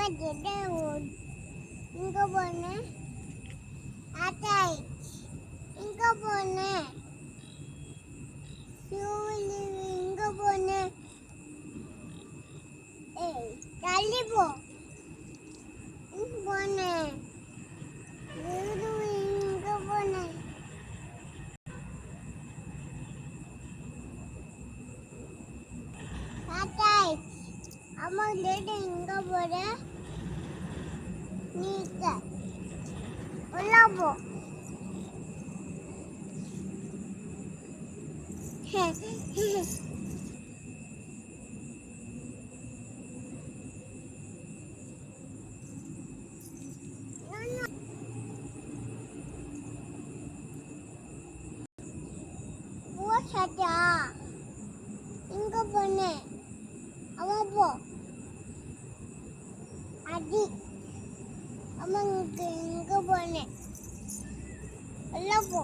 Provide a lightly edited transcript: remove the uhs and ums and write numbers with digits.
இங்க போனேன் ஆட்டாய் இங்க போனேன் இங்க போனேன் ஏய் தள்ளி போ இங்க போனேன் இங்க போனேன் ஆட்டாய் அம்மா இங்க போறேன் நீக்க உள்ள போ சட்டா இங்க போனேன் அவன் போ அடி அம்மா இங்க போனேன் எல்லாம் போ